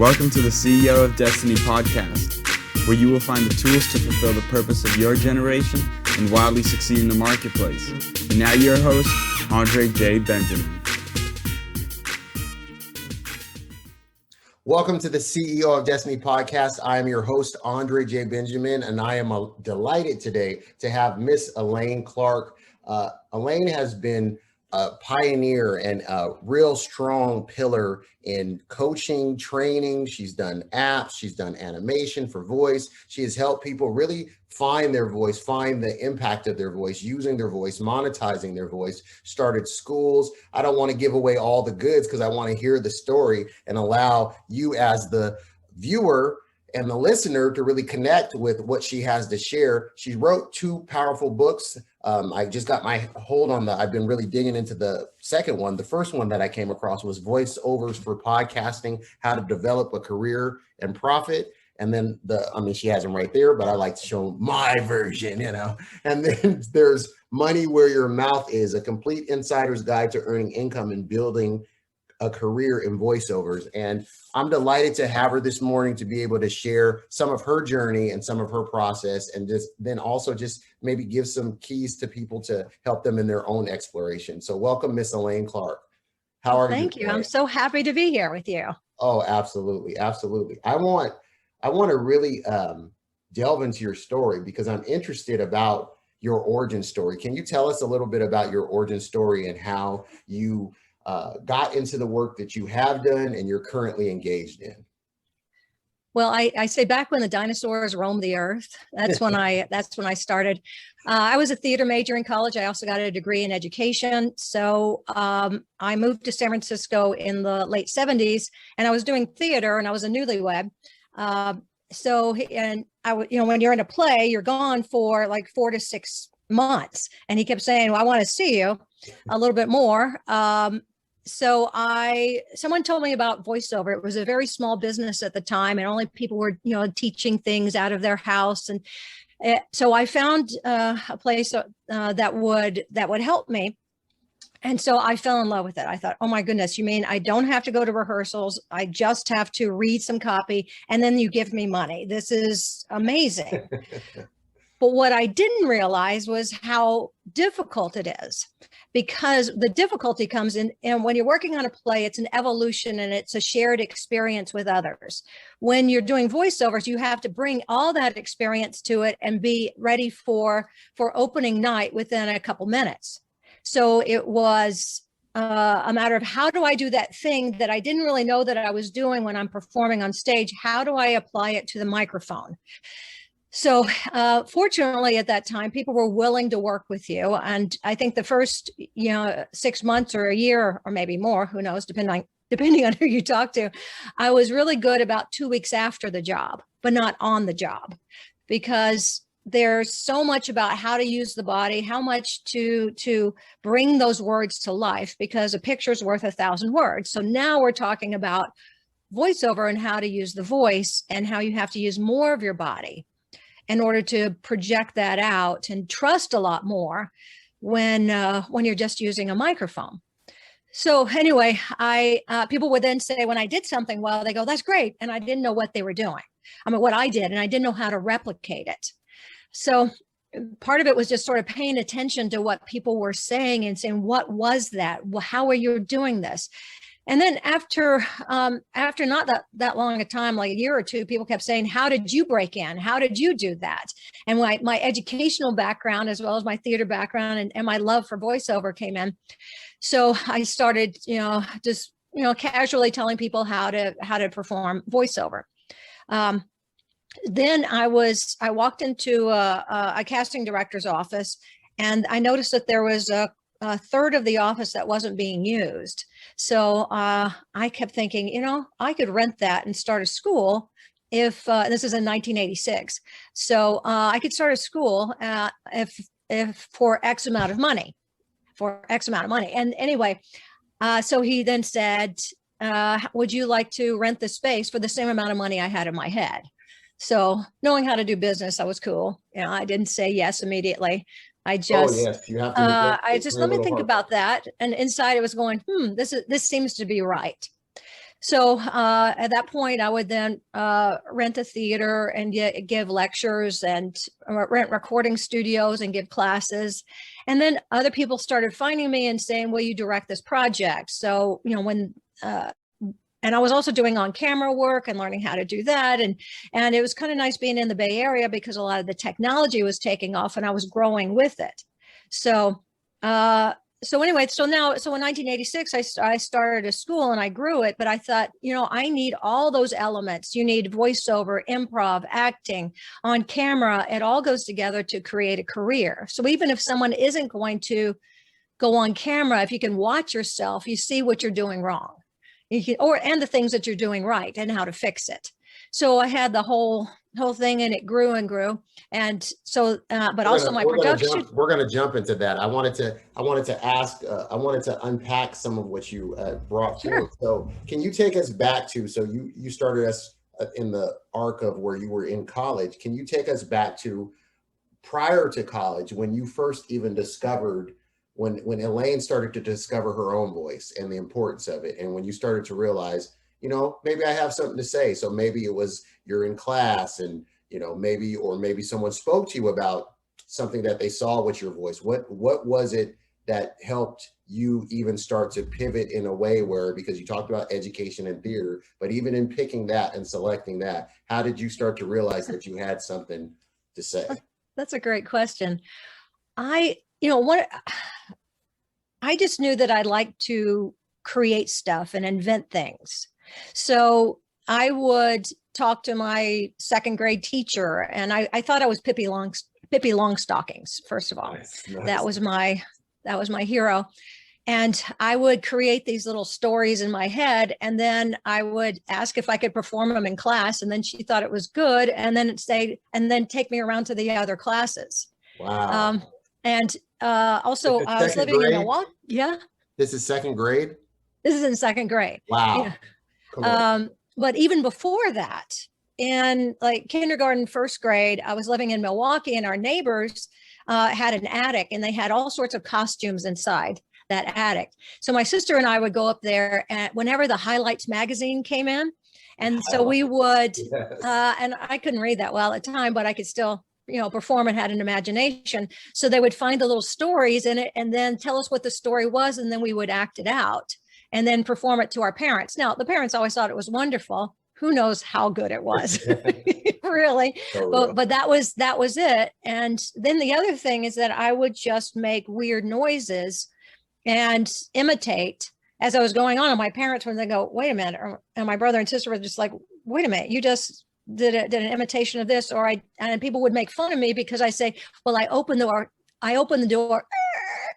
Welcome to the CEO of Destiny podcast, where you will find the tools to fulfill the purpose of your generation and wildly succeed in the marketplace. And now your host, Andre J. Benjamin. Welcome to the CEO of Destiny podcast. I am your host, Andre J. Benjamin, and I am delighted today to have Miss Elaine Clark. Elaine has been a pioneer and a real strong pillar in coaching, training. She's done apps, she's done animation for voice. She has helped people really find their voice, find the impact of their voice, using their voice, monetizing their voice, started schools. I don't want to give away all the goods because I want to hear the story and allow you as the viewer and the listener to really connect with what she has to share. She wrote 2 powerful books. I just got my hold on I've been really digging into the second one. The first one that I came across was Voiceovers for Podcasting, How to Develop a Career and Profit. And then she has them right there, but I like to show my version, And then there's Money Where Your Mouth Is, a complete insider's guide to earning income and building a career in voiceovers. And I'm delighted to have her this morning to be able to share some of her journey and some of her process, and then also maybe give some keys to people to help them in their own exploration. So welcome, Miss Elaine Clark. How are you? Thank you. I'm so happy to be here with you. Oh, absolutely. Absolutely. I want to really delve into your story because I'm interested about your origin story. Can you tell us a little bit about your origin story and how you got into the work that you have done and you're currently engaged in? Well, I say back when the dinosaurs roamed the earth, that's when I started. I was a theater major in college. I also got a degree in education. So I moved to San Francisco in the late 70s, and I was doing theater, and I was a newlywed. When you're in a play, you're gone for like 4 to 6 months. And he kept saying, well, I want to see you a little bit more. Someone told me about voiceover. It was a very small business at the time, and only people were, teaching things out of their house. And so I found a place that would help me. And so I fell in love with it. I thought, oh my goodness, you mean I don't have to go to rehearsals? I just have to read some copy and then you give me money. This is amazing. But what I didn't realize was how difficult it is, because the difficulty comes in, and when you're working on a play, it's an evolution and it's a shared experience with others. When you're doing voiceovers, you have to bring all that experience to it and be ready for opening night within a couple minutes. So it was a matter of, how do I do that thing that I didn't really know that I was doing when I'm performing on stage? How do I apply it to the microphone? So fortunately, at that time, people were willing to work with you. And I think the first, 6 months or a year or maybe more, who knows, depending on who you talk to, I was really good about 2 weeks after the job, but not on the job, because there's so much about how to use the body, how much to bring those words to life, because a picture's worth 1,000 words. So now we're talking about voiceover and how to use the voice and how you have to use more of your body in order to project that out and trust a lot more when you're just using a microphone. So anyway, people would then say, when I did something well, they go, that's great. And I didn't know what they were doing. What I did, and I didn't know how to replicate it. So part of it was just sort of paying attention to what people were saying and saying, what was that? Well, how are you doing this? And then after not that long a time, like a year or two, people kept saying, how did you break in? How did you do that? And my educational background, as well as my theater background and my love for voiceover came in. So I started, casually telling people how to perform voiceover. Then I walked into a casting director's office, and I noticed that there was a third of the office that wasn't being used. So I kept thinking, I could rent that and start a school if this is in 1986. So I could start a school if for X amount of money, And anyway, so he then said, would you like to rent the space for the same amount of money I had in my head? So knowing how to do business, I was cool. I didn't say yes immediately. I just, you have to let me think about that. And inside I was going, this seems to be right. So at that point, I would then rent a theater and give lectures and rent recording studios and give classes. And then other people started finding me and saying, will you direct this project? So, and I was also doing on camera work and learning how to do that. And it was kind of nice being in the Bay Area because a lot of the technology was taking off and I was growing with it. So, anyway, so in 1986, I started a school and I grew it, but I thought, I need all those elements. You need voiceover, improv, acting, on camera. It all goes together to create a career. So even if someone isn't going to go on camera, if you can watch yourself, you see what you're doing wrong, and the things that you're doing right and how to fix it. So I had the whole thing and it grew and grew. And so, but also my production. We're going to jump into that. I wanted to ask, I wanted to unpack some of what you brought forth. So can you take us back to, so you started us in the arc of where you were in college. Can you take us back to prior to college when you first even discovered, when Elaine started to discover her own voice and the importance of it, and when you started to realize, maybe I have something to say. So maybe it was you're in class and, maybe someone spoke to you about something that they saw with your voice. What was it that helped you even start to pivot in a way where, because you talked about education and theater, but even in picking that and selecting that, how did you start to realize that you had something to say? That's a great question. I just knew that I liked to create stuff and invent things. So I would talk to my second grade teacher, and I thought I was Pippi Longstockings. First of all, nice. That was my hero, and I would create these little stories in my head, and then I would ask if I could perform them in class, and then she thought it was good, and then take me around to the other classes. Wow. And also, I was living in Milwaukee. Yeah. This is second grade? This is in second grade. Wow. Yeah. Come on. But even before that, in like kindergarten, first grade, I was living in Milwaukee, and our neighbors had an attic, and they had all sorts of costumes inside that attic. So my sister and I would go up there, and whenever the Highlights magazine came in, and so we would, and I couldn't read that well at the time, but I could still perform and had an imagination. So they would find the little stories in it and then tell us what the story was. And then we would act it out and then perform it to our parents. Now, the parents always thought it was wonderful. Who knows how good it was, really? But that was it. And then the other thing is that I would just make weird noises and imitate as I was going on. And my parents, when they go, wait a minute, and my brother and sister were just like, wait a minute, you just did an imitation of this, and people would make fun of me because I say, well, I opened the door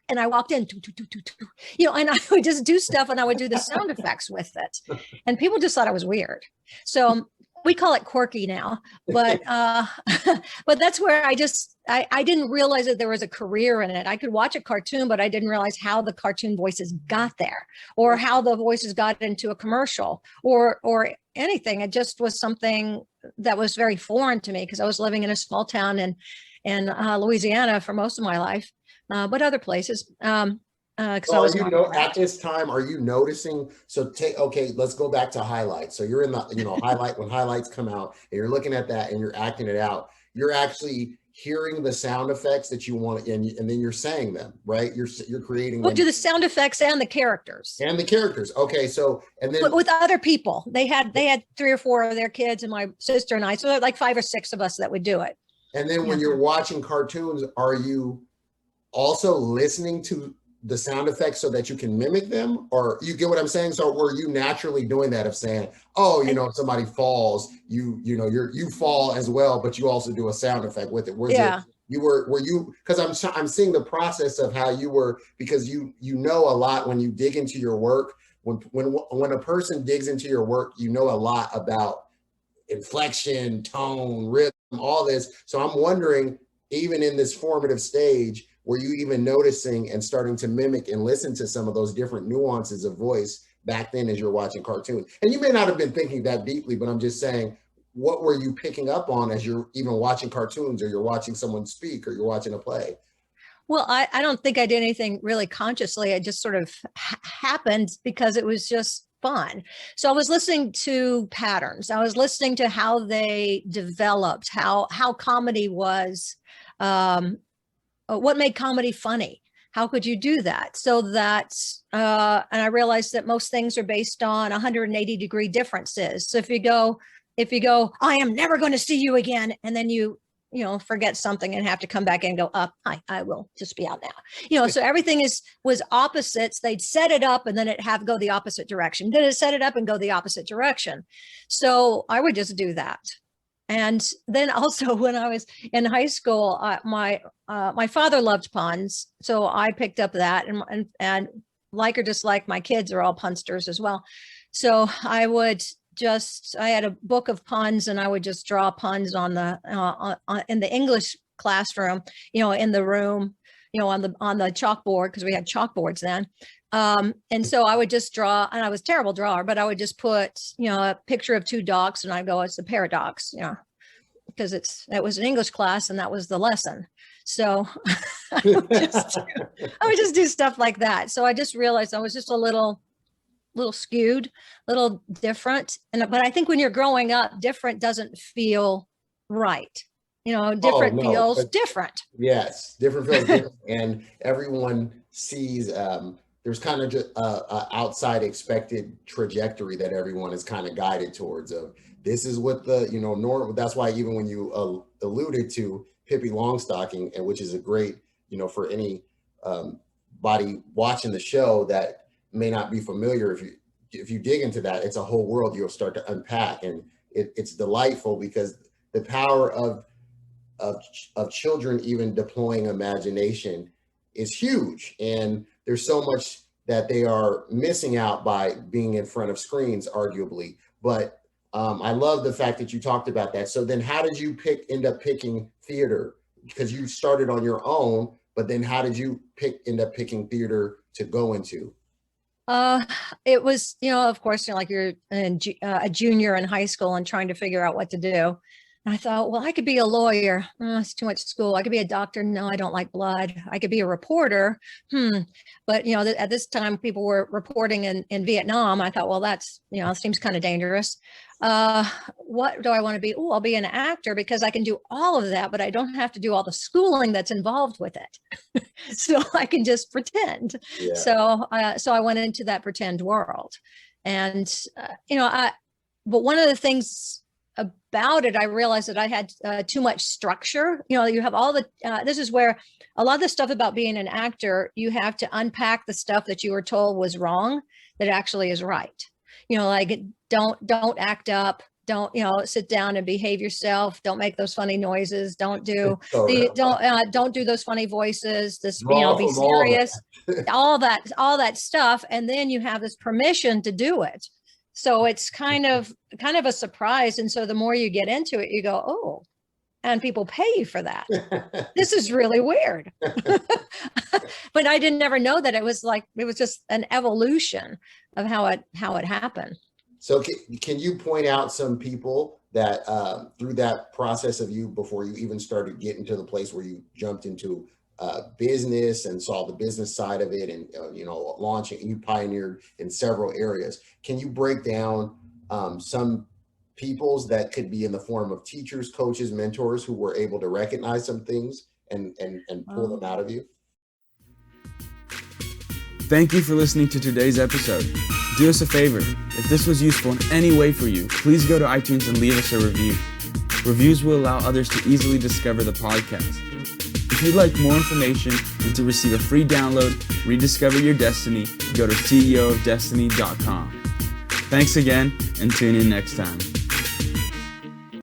and I walked in, and I would just do stuff and I would do the sound effects with it. And people just thought I was weird. So we call it quirky now, but that's where I didn't realize that there was a career in it. I could watch a cartoon, but I didn't realize how the cartoon voices got there, or how the voices got into a commercial, or anything. It just was something that was very foreign to me because I was living in a small town in Louisiana for most of my life, but other places. At this time, are you noticing? So let's go back to Highlights. So you're in the, highlight, when Highlights come out and you're looking at that and you're acting it out, you're actually hearing the sound effects that you want, and then you're saying them, right? You're creating. We'll do the sound effects and the characters. Okay. So, and then with other people, they had 3 or 4 of their kids and my sister and I, so like 5 or 6 of us that would do it. And then when you're watching cartoons, are you also listening to the sound effects so that you can mimic them, or you get what I'm saying? So were you naturally doing that of saying, if somebody falls, you fall as well, but you also do a sound effect with it? Were you, because I'm seeing the process of how you were, because you know a lot when you dig into your work. When a person digs into your work, you know a lot about inflection, tone, rhythm, all this. So I'm wondering, even in this formative stage, were you even noticing and starting to mimic and listen to some of those different nuances of voice back then as you're watching cartoons? And you may not have been thinking that deeply, but I'm just saying, what were you picking up on as you're even watching cartoons, or you're watching someone speak, or you're watching a play? Well, I don't think I did anything really consciously. It just sort of happened because it was just fun. So I was listening to patterns. I was listening to how they developed, how comedy was, what made comedy funny. How could you do that? So that, and I realized that most things are based on 180-degree differences. So if you go, I am never going to see you again, and then you forget something and have to come back and go up. I will just be out now. So everything was opposites. They'd set it up and then it have go the opposite direction. Then it set it up and go the opposite direction. So I would just do that. And then also when I was in high school, my father loved puns, so I picked up that, and like or dislike, my kids are all punsters as well. So I had a book of puns, and I would just draw puns on in the English classroom, in the room, on the chalkboard, because we had chalkboards then. And so I would just draw, and I was a terrible drawer, but I would just put, a picture of two dogs, and I go, it's a pair of dogs, because it was an English class and that was the lesson. So I would just do stuff like that. So I just realized I was just a little skewed, a little different. But I think when you're growing up, different doesn't feel right. Different feels different. Yes, different feels different. And everyone sees, there's kind of just a outside expected trajectory that everyone is kind of guided towards of this is what the, normal. That's why even when you alluded to Pippi Longstocking, and which is a great, for any body watching the show that may not be familiar, if you dig into that, it's a whole world you'll start to unpack, and it's delightful because the power of children even deploying imagination is huge, and there's so much that they are missing out by being in front of screens, arguably. But I love the fact that you talked about that. So then how did you end up picking theater? Because you started on your own, but then how did you end up picking theater to go into? It was, of course, like you're a junior in high school and trying to figure out what to do. And I thought, well, I could be a lawyer. It's too much school. I could be a doctor. No, I don't like blood. I could be a reporter. But, at this time, people were reporting in Vietnam. I thought, well, that's, seems kind of dangerous. What do I want to be? Oh, I'll be an actor because I can do all of that, but I don't have to do all the schooling that's involved with it. So I can just pretend. Yeah. So I went into that pretend world. And, but one of the things about it, I realized that I had too much structure. You have all the, this is where a lot of the stuff about being an actor, you have to unpack the stuff that you were told was wrong that actually is right. Like don't act up, don't, sit down and behave yourself. Don't make those funny noises. Don't do those funny voices. This, be serious, all that stuff. And then you have this permission to do it. So it's kind of a surprise. And so the more you get into it, you go, oh, and people pay you for that. This is really weird. But I didn't never know that it was just an evolution of how it happened. So can you point out some people that through that process of you, before you even started getting to the place where you jumped into business and saw the business side of it, and launching, you pioneered in several areas. Can you break down some peoples that could be in the form of teachers, coaches, mentors who were able to recognize some things and pull them out of you? Thank you for listening to today's episode. Do us a favor. If this was useful in any way for you, please go to iTunes and leave us a review. Reviews will allow others to easily discover the podcast. If you'd like more information and to receive a free download, rediscover your destiny, go to ceoofdestiny.com. Thanks again, and tune in next time.